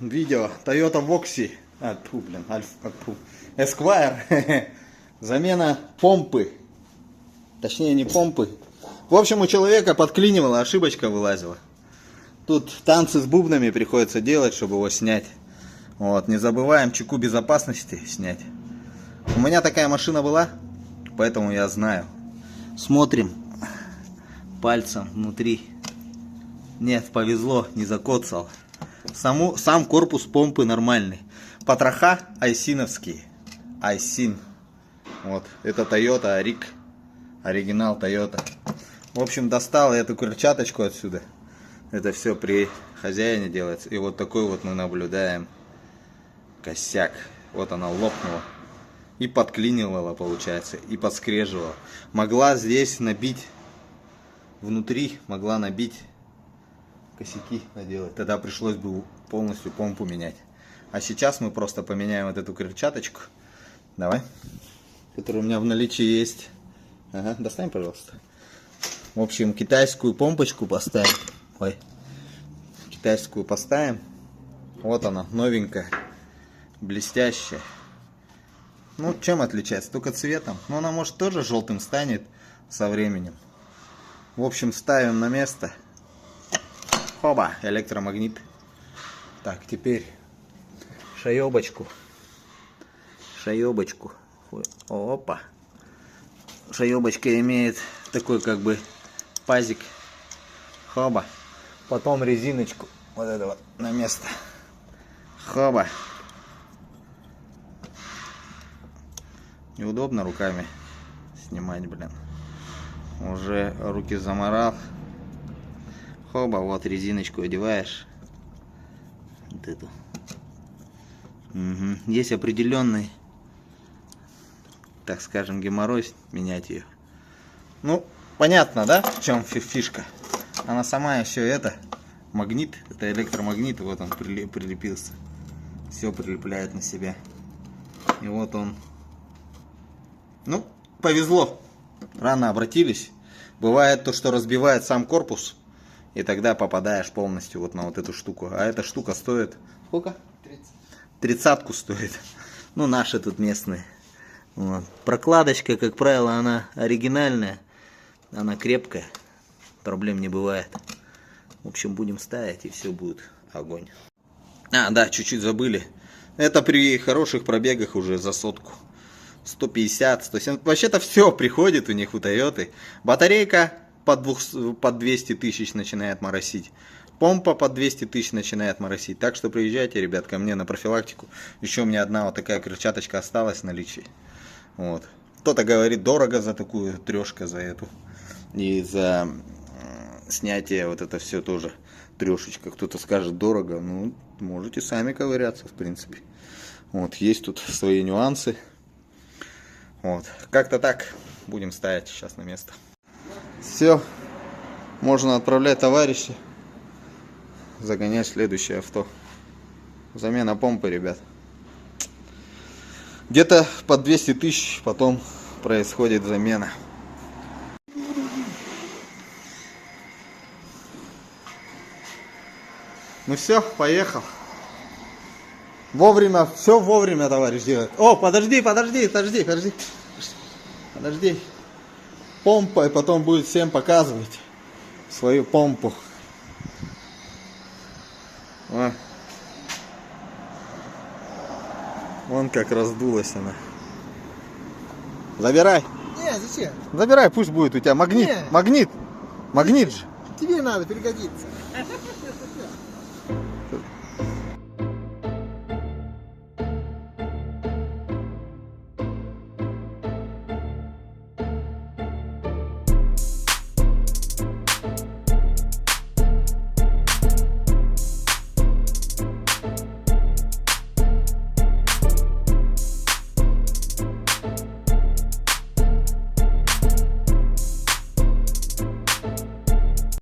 видео Toyota Voxy, Esquire, замена помпы, точнее не помпы. В общем, у человека подклинивало, ошибочка вылазила. Тут танцы с бубнами приходится делать, чтобы его снять. Вот, не забываем чеку безопасности снять. У меня такая машина была, поэтому я знаю. Смотрим пальцем внутри. Нет, повезло, не закоцал. Сам корпус помпы нормальный. Потроха айсиновские. Айсин. Вот, это Toyota Arik. Оригинал Toyota. В общем, достал эту крыльчаточку отсюда. Это все при хозяине делается. И вот такой вот мы наблюдаем косяк. Вот она лопнула. И подклинивала, получается. И подскреживала. Могла здесь набить. Внутри могла набить косяки наделать. Тогда пришлось бы полностью помпу менять. А сейчас мы просто поменяем вот эту крыльчаточку. Давай. Которая у меня в наличии есть. Ага, достань, пожалуйста. В общем, китайскую помпочку поставим. Ой. Китайскую поставим. Вот она, новенькая. Блестящая. Ну, чем отличается? Только цветом. Но она, может, тоже желтым станет со временем. В общем, ставим на место. Хоба, электромагнит. Так, теперь шаебочку. Шаебочку. Опа. Шаебочка имеет такой как бы пазик. Хоба. Потом резиночку вот это вот на место. Хоба. Неудобно руками снимать, блин. Уже руки заморал. Хоба, вот резиночку одеваешь. Вот эту. Угу. Есть определенный, так скажем, геморрой менять ее. Ну, понятно, да, в чем фишка? Она сама еще это, магнит, это электромагнит, вот он прилепился. Все прилепляет на себя. И вот он. Ну, повезло. Рано обратились. Бывает то, что разбивает сам корпус. И тогда попадаешь полностью вот на вот эту штуку. А эта штука стоит... Сколько? 30-ку стоит. Ну, наши тут местные. Вот. Прокладочка, как правило, она оригинальная. Она крепкая. Проблем не бывает. В общем, будем ставить, и все будет огонь. А, да, чуть-чуть забыли. Это при хороших пробегах уже за сотку. 150, 170. Вообще-то все приходит у них, у Тойоты. Батарейка под 200 тысяч начинает моросить. Помпа под 200 тысяч начинает моросить. Так что приезжайте, ребят, ко мне на профилактику. Еще у меня одна вот такая крыльчаточка осталась в наличии. Вот. Кто-то говорит, дорого за такую, трешка за эту. И за снятие вот это все тоже трешечка. Кто-то скажет, дорого. Ну, можете сами ковыряться, в принципе. Вот, есть тут свои нюансы. Вот, как-то так. Будем ставить сейчас на место. Все, можно отправлять товарищей. Загонять следующее авто. Замена помпы, ребят. Где-то по 200 тысяч потом происходит замена. Ну все, поехал. Вовремя, все вовремя, товарищ, делает. О, подожди. Помпа, и потом будет всем показывать свою помпу. О. Вон как раздулась она. Забирай. Не, зачем? Забирай, пусть будет у тебя магнит. Не. Магнит же. Тебе надо, пригодится.